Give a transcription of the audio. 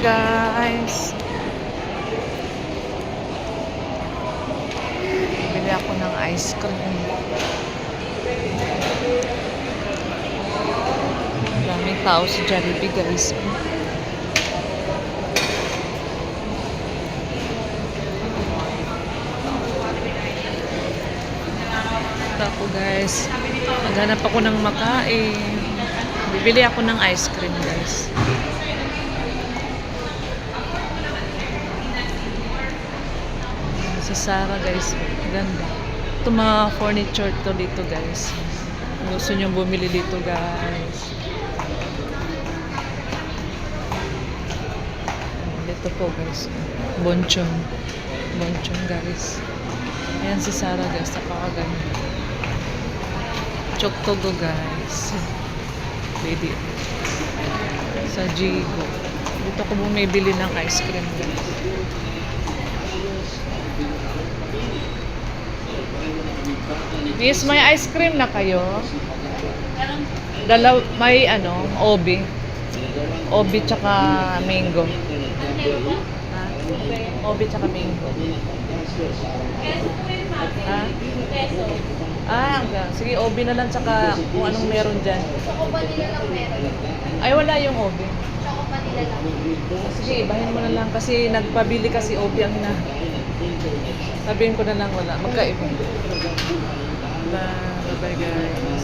guys. Bili ako ng ice cream. Daming tao sa Jollibee guys. Ako guys, maghanap ako ng makain. Bibili ako ng ice cream guys. Sa Sara guys, ganda. Ito mga furniture to dito guys. Kung gusto nyo bumili dito guys. Dito po guys. Bonchon. Bonchon guys. Ayan si Sara guys, napakaganda. Choktogo guys. Lady. Sa Jigo. Dito ko bumibili ng ice cream guys. Miss, may ice cream na kayo? May obi. Obi tsaka mango. Ha? Obi tsaka mango. Ha? Sige, obi na lang tsaka kung anong meron dyan. Choco vanilla lang meron. Ay, wala yung obi. Choco vanilla lang. Sige, ibahin mo na lang kasi nagpabili kasi obi ang sabihin ko na lang wala. Magkaiba. Bye-bye guys.